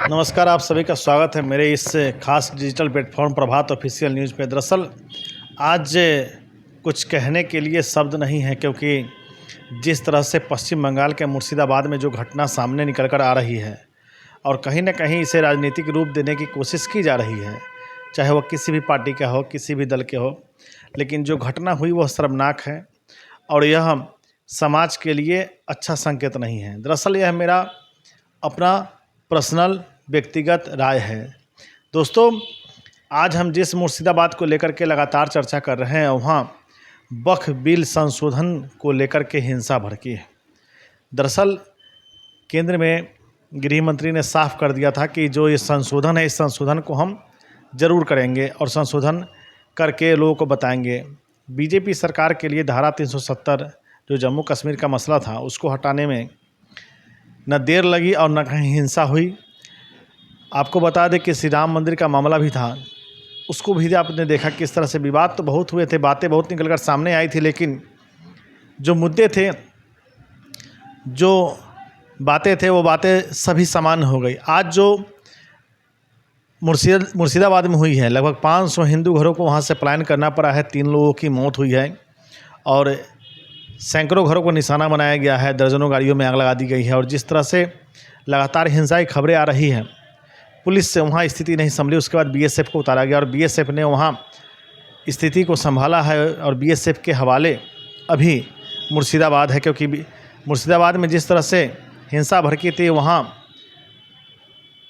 नमस्कार, आप सभी का स्वागत है मेरे इस खास डिजिटल प्लेटफॉर्म प्रभात ऑफिशियल न्यूज़ पे। दरअसल आज कुछ कहने के लिए शब्द नहीं है, क्योंकि जिस तरह से पश्चिम बंगाल के मुर्शिदाबाद में जो घटना सामने निकल कर आ रही है और कहीं न कहीं इसे राजनीतिक रूप देने की कोशिश की जा रही है, चाहे वह किसी भी पार्टी का हो, किसी भी दल के हो, लेकिन जो घटना हुई वह शर्मनाक है और यह समाज के लिए अच्छा संकेत नहीं है। दरअसल यह मेरा अपना पर्सनल व्यक्तिगत राय है। दोस्तों, आज हम जिस मुर्शिदाबाद को लेकर के लगातार चर्चा कर रहे हैं, वहाँ वक्फ बिल संशोधन को लेकर के हिंसा भड़की है। दरअसल केंद्र में गृह मंत्री ने साफ कर दिया था कि जो ये संशोधन है, इस संशोधन को हम ज़रूर करेंगे और संशोधन करके लोगों को बताएंगे। बीजेपी सरकार के लिए धारा 370 जो जम्मू कश्मीर का मसला था, उसको हटाने में न देर लगी और न कहीं हिंसा हुई। आपको बता दें कि श्री राम मंदिर का मामला भी था, उसको भी आपने देखा किस तरह से विवाद तो बहुत हुए थे, बातें बहुत निकल कर सामने आई थी, लेकिन जो मुद्दे थे, जो बातें थे, वो बातें सभी सामान्य हो गई। आज जो मुर्शिदाबाद में हुई है, लगभग 500 हिंदू घरों को वहाँ से पलायन करना पड़ा है, 3 लोगों की मौत हुई है और सैकड़ों घरों को निशाना बनाया गया है, दर्जनों गाड़ियों में आग लगा दी गई है। और जिस तरह से लगातार हिंसा की खबरें आ रही हैं, पुलिस से वहाँ स्थिति नहीं संभली, उसके बाद बीएसएफ को उतारा गया और बीएसएफ ने वहाँ स्थिति को संभाला है और बीएसएफ के हवाले अभी मुर्शिदाबाद है, क्योंकि मुर्शिदाबाद में जिस तरह से हिंसा भड़की थी, वहाँ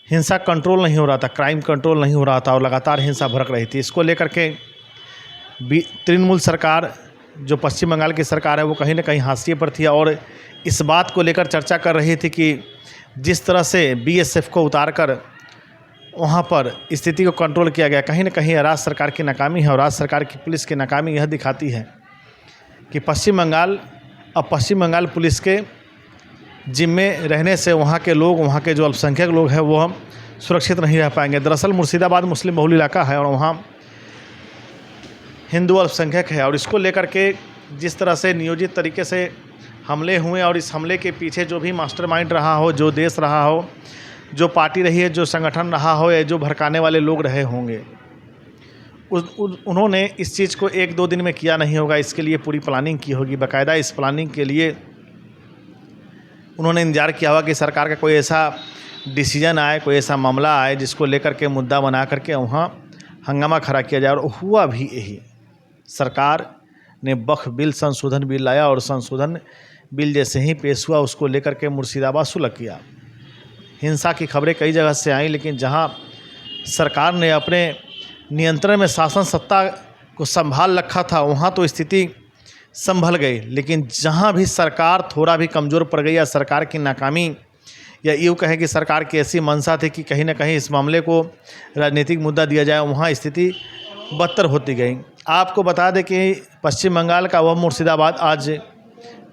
हिंसा कंट्रोल नहीं हो रहा था, क्राइम कंट्रोल नहीं हो रहा था और लगातार हिंसा भड़क रही थी। इसको लेकर के तृणमूल सरकार, जो पश्चिम बंगाल की सरकार है, वो कहीं ना कहीं हाशिए पर थी और इस बात को लेकर चर्चा कर रही थी कि जिस तरह से बीएसएफ को उतार कर वहाँ पर स्थिति को कंट्रोल किया गया, कहीं ना कहीं राज्य सरकार की नाकामी है और राज्य सरकार की पुलिस की नाकामी यह दिखाती है कि पश्चिम बंगाल पुलिस के जिम्मे रहने से वहाँ के लोग, वहाँ के जो अल्पसंख्यक लोग हैं, वो हम सुरक्षित नहीं रह पाएंगे। दरअसल मुर्शिदाबाद मुस्लिम बहुल इलाका है और वहाँ हिंदू अल्पसंख्यक है और इसको लेकर के जिस तरह से नियोजित तरीके से हमले हुए और इस हमले के पीछे जो भी मास्टरमाइंड रहा हो, जो देश रहा हो, जो पार्टी रही है, जो संगठन रहा हो या जो भड़काने वाले लोग रहे होंगे, उन्होंने इस चीज़ को 1-2 दिन में किया नहीं होगा। इसके लिए पूरी प्लानिंग की होगी, बाकायदा इस प्लानिंग के लिए उन्होंने इंतजार किया होगा कि सरकार का कोई ऐसा डिसीजन आए, कोई ऐसा मामला आए जिसको लेकर के मुद्दा बना करके वहाँ हंगामा खड़ा किया जाए। और हुआ भी यही, सरकार ने वक्फ बिल संशोधन बिल लाया और संशोधन बिल जैसे ही पेश हुआ, उसको लेकर के मुर्शिदाबाद सुलग किया। हिंसा की खबरें कई जगह से आई, लेकिन जहां सरकार ने अपने नियंत्रण में शासन सत्ता को संभाल रखा था, वहां तो स्थिति संभल गई। लेकिन जहां भी सरकार थोड़ा भी कमज़ोर पड़ गई या सरकार की नाकामी, या यूँ कहें कि सरकार की ऐसी मंशा थी कि कहीं ना कहीं इस मामले को राजनीतिक मुद्दा दिया जाए, वहाँ स्थिति बदतर होती गई। आपको बता दें कि पश्चिम बंगाल का वह मुर्शिदाबाद आज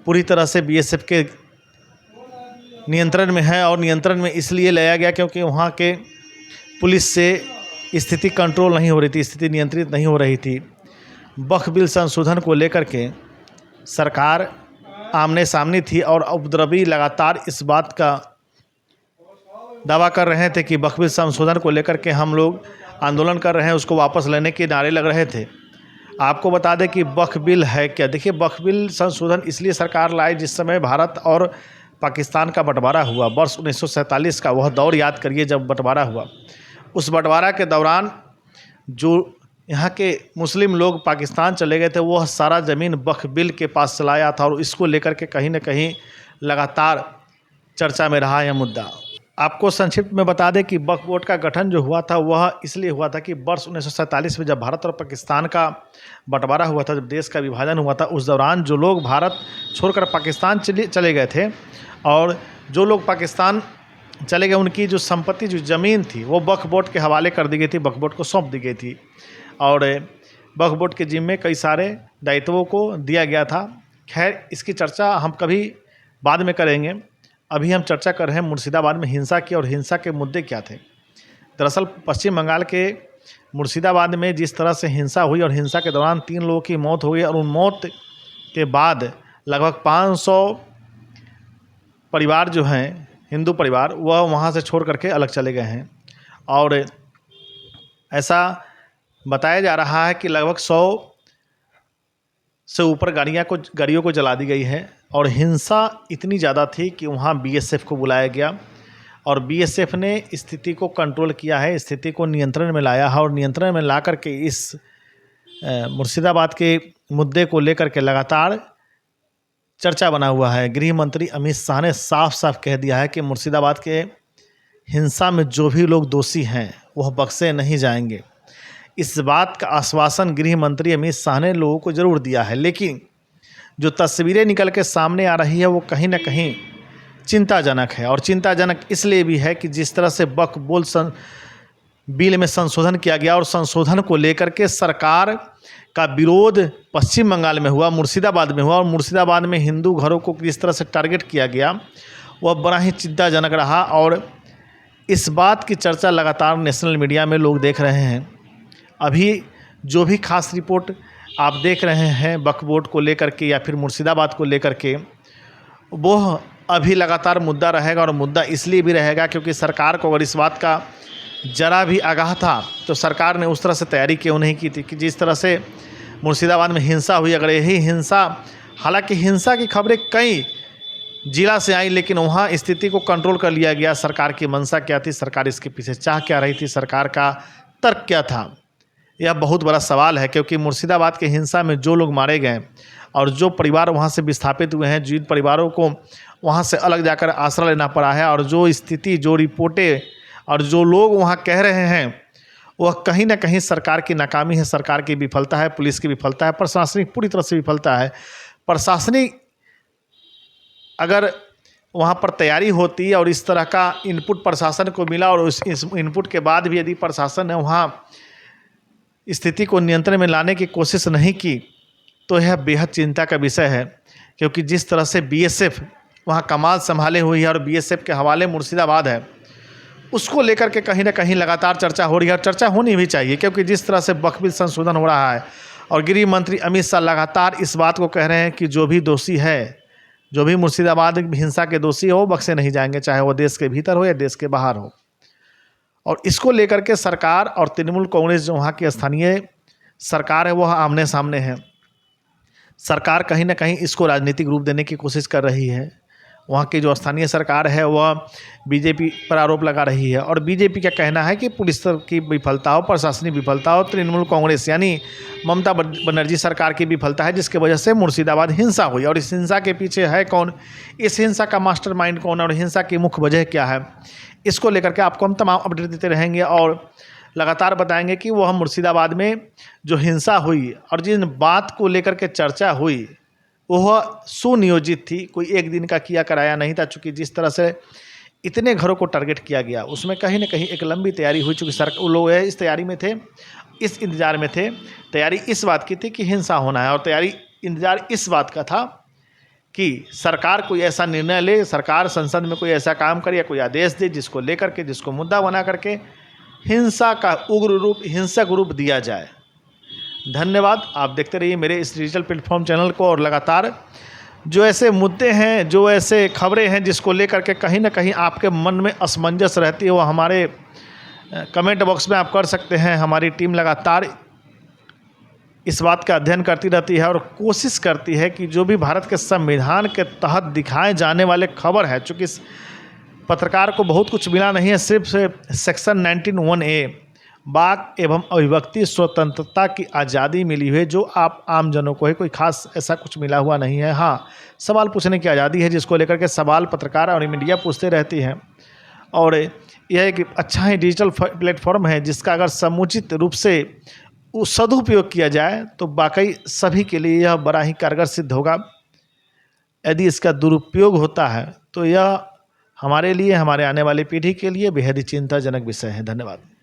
पूरी तरह से बीएसएफ के नियंत्रण में है और नियंत्रण में इसलिए लाया गया क्योंकि वहाँ के पुलिस से स्थिति कंट्रोल नहीं हो रही थी, स्थिति नियंत्रित नहीं हो रही थी। वक्फ बिल संशोधन को लेकर के सरकार आमने सामने थी और उपद्रवी लगातार इस बात का दावा कर रहे थे कि वक्फ बिल संशोधन को लेकर के हम लोग आंदोलन कर रहे हैं, उसको वापस लेने के नारे लग रहे थे। आपको बता दें कि वक्फ बिल है क्या। देखिए, वक्फ बिल संशोधन इसलिए सरकार लाई, जिस समय भारत और पाकिस्तान का बंटवारा हुआ, वर्ष 1947 का वह दौर याद करिए जब बंटवारा हुआ। उस बंटवारा के दौरान जो यहाँ के मुस्लिम लोग पाकिस्तान चले गए थे, वह सारा ज़मीन वक्फ बिल के पास चलाया था और इसको लेकर के कहीं न कहीं लगातार चर्चा में रहा यह मुद्दा। आपको संक्षिप्त में बता दें कि वक्फ बोर्ड का गठन जो हुआ था, वह इसलिए हुआ था कि वर्ष 1947 में जब भारत और पाकिस्तान का बंटवारा हुआ था, जब देश का विभाजन हुआ था, उस दौरान जो लोग भारत छोड़कर पाकिस्तान चले गए थे और जो लोग पाकिस्तान चले गए, उनकी जो संपत्ति, जो ज़मीन थी, वो वक्फ बोर्ड के हवाले कर दी गई थी, वक्फ बोर्ड को सौंप दी गई थी और वक्फ बोर्ड के जिम्मे कई सारे दायित्वों को दिया गया था। खैर, इसकी चर्चा हम कभी बाद में करेंगे। अभी हम चर्चा कर रहे हैं मुर्शिदाबाद में हिंसा की और हिंसा के मुद्दे क्या थे। दरअसल पश्चिम बंगाल के मुर्शिदाबाद में जिस तरह से हिंसा हुई और हिंसा के दौरान 3 लोगों की मौत हो गई और उन मौत के बाद लगभग 500 परिवार जो हैं हिंदू परिवार वह वहाँ से छोड़ करके अलग चले गए हैं। और ऐसा बताया जा रहा है कि लगभग 100 से ऊपर गाड़ियों को जला दी गई है। और हिंसा इतनी ज़्यादा थी कि वहाँ बीएसएफ को बुलाया गया और बीएसएफ ने स्थिति को कंट्रोल किया है, स्थिति को नियंत्रण में लाया है। और नियंत्रण में ला करके इस मुर्शिदाबाद के मुद्दे को लेकर के लगातार चर्चा बना हुआ है। गृह मंत्री अमित शाह ने साफ साफ कह दिया है कि मुर्शिदाबाद के हिंसा में जो भी लोग दोषी हैं वह बख्शे नहीं जाएंगे। इस बात का आश्वासन गृह मंत्री अमित शाह ने लोगों को ज़रूर दिया है, लेकिन जो तस्वीरें निकल के सामने आ रही है वो कहीं ना कहीं चिंताजनक है। और चिंताजनक इसलिए भी है कि जिस तरह से बकबोल बिल में संशोधन किया गया और संशोधन को लेकर के सरकार का विरोध पश्चिम बंगाल में हुआ, मुर्शिदाबाद में हुआ, और मुर्शिदाबाद में हिंदू घरों को किस तरह से टारगेट किया गया वह बड़ा ही चिंताजनक रहा। और इस बात की चर्चा लगातार नेशनल मीडिया में लोग देख रहे हैं। अभी जो भी खास रिपोर्ट आप देख रहे हैं बकबोट को लेकर के या फिर मुर्शिदाबाद को लेकर के, वो अभी लगातार मुद्दा रहेगा। और मुद्दा इसलिए भी रहेगा क्योंकि सरकार को अगर इस बात का जरा भी आगाह था तो सरकार ने उस तरह से तैयारी क्यों नहीं की थी कि जिस तरह से मुर्शिदाबाद में हिंसा हुई, अगर यही हिंसा, हालांकि हिंसा की खबरें कई जिला से आई लेकिन वहाँ स्थिति को कंट्रोल कर लिया गया। सरकार की मंशा क्या थी, सरकार इसके पीछे चाह क्या रही थी, सरकार का तर्क क्या था, यह बहुत बड़ा सवाल है। क्योंकि मुर्शिदाबाद के हिंसा में जो लोग मारे गए और जो परिवार वहाँ से विस्थापित हुए हैं, जिन परिवारों को वहाँ से अलग जाकर आश्रय लेना पड़ा है, और जो स्थिति, जो रिपोर्टें और जो लोग वहाँ कह रहे हैं वह कहीं ना कहीं सरकार की नाकामी है, सरकार की विफलता है, पुलिस की विफलता है, प्रशासनिक पूरी तरह से विफलता है। प्रशासनिक अगर वहाँ पर तैयारी होती और इस तरह का इनपुट प्रशासन को मिला और उस इनपुट के बाद भी यदि प्रशासन ने वहाँ स्थिति को नियंत्रण में लाने की कोशिश नहीं की तो यह बेहद चिंता का विषय है। क्योंकि जिस तरह से बीएसएफ वहाँ कमाल संभाले हुई है और बीएसएफ के हवाले मुर्शिदाबाद है, उसको लेकर के कहीं ना कहीं लगातार चर्चा हो रही है और चर्चा होनी भी चाहिए। क्योंकि जिस तरह से बकबिल संशोधन हो रहा है और गृह मंत्री अमित शाह लगातार इस बात को कह रहे हैं कि जो भी दोषी है, जो भी मुर्शिदाबाद हिंसा के दोषी हो, बख्शे नहीं जाएंगे, चाहे वो देश के भीतर हो या देश के बाहर हो। और इसको लेकर के सरकार और तृणमूल कांग्रेस जो वहाँ की स्थानीय सरकार है वह आमने सामने है। सरकार कहीं ना कहीं इसको राजनीतिक रूप देने की कोशिश कर रही है। वहाँ की जो स्थानीय सरकार है वह बीजेपी पर आरोप लगा रही है। और बीजेपी का कहना है कि पुलिस की विफलता हो, प्रशासनिक विफलता हो, तृणमूल कांग्रेस यानी ममता बनर्जी सरकार की विफलता है जिसकी वजह से मुर्शिदाबाद हिंसा हुई। और इस हिंसा के पीछे है कौन, इस हिंसा का मास्टरमाइंड कौन और हिंसा की मुख्य वजह क्या है, इसको लेकर के आपको हम तमाम अपडेट देते रहेंगे और लगातार बताएंगे कि वह मुर्शिदाबाद में जो हिंसा हुई और जिन बात को लेकर के चर्चा हुई वह सुनियोजित थी, कोई एक दिन का किया कराया नहीं था। चूँकि जिस तरह से इतने घरों को टारगेट किया गया उसमें कहीं ना कहीं एक लंबी तैयारी हुई। चूँकि वो लोग इस तैयारी में थे, इस इंतज़ार में थे। तैयारी इस बात की थी कि हिंसा होना है और तैयारी इंतज़ार इस बात का था कि सरकार कोई ऐसा निर्णय ले, सरकार संसद में कोई ऐसा काम करे या कोई आदेश दे जिसको लेकर के, जिसको मुद्दा बना करके हिंसा का उग्र रूप, हिंसक रूप दिया जाए। धन्यवाद। आप देखते रहिए मेरे इस डिजिटल प्लेटफॉर्म चैनल को और लगातार जो ऐसे मुद्दे हैं, जो ऐसे खबरें हैं जिसको लेकर के कहीं ना कहीं आपके मन में असमंजस रहती है वो हमारे कमेंट बॉक्स में आप कर सकते हैं। हमारी टीम लगातार इस बात का अध्ययन करती रहती है और कोशिश करती है कि जो भी भारत के संविधान के तहत दिखाए जाने वाले खबर है, चूँकि इस पत्रकार को बहुत कुछ मिला नहीं है, सिर्फ सेक्शन 19(1)(a) वाक एवं अभिव्यक्ति स्वतंत्रता की आज़ादी मिली हुई है, जो आप आम जनों को है, कोई खास ऐसा कुछ मिला हुआ नहीं है। हाँ, सवाल पूछने की आज़ादी है जिसको लेकर के सवाल पत्रकार और मीडिया पूछते रहती हैं। और यह एक अच्छा ही डिजिटल प्लेटफॉर्म है जिसका अगर समुचित रूप से सदुपयोग किया जाए तो वाकई सभी के लिए यह बड़ा ही कारगर सिद्ध होगा। यदि इसका दुरुपयोग होता है तो यह हमारे लिए, हमारे आने वाली पीढ़ी के लिए बेहद ही चिंताजनक विषय है। धन्यवाद।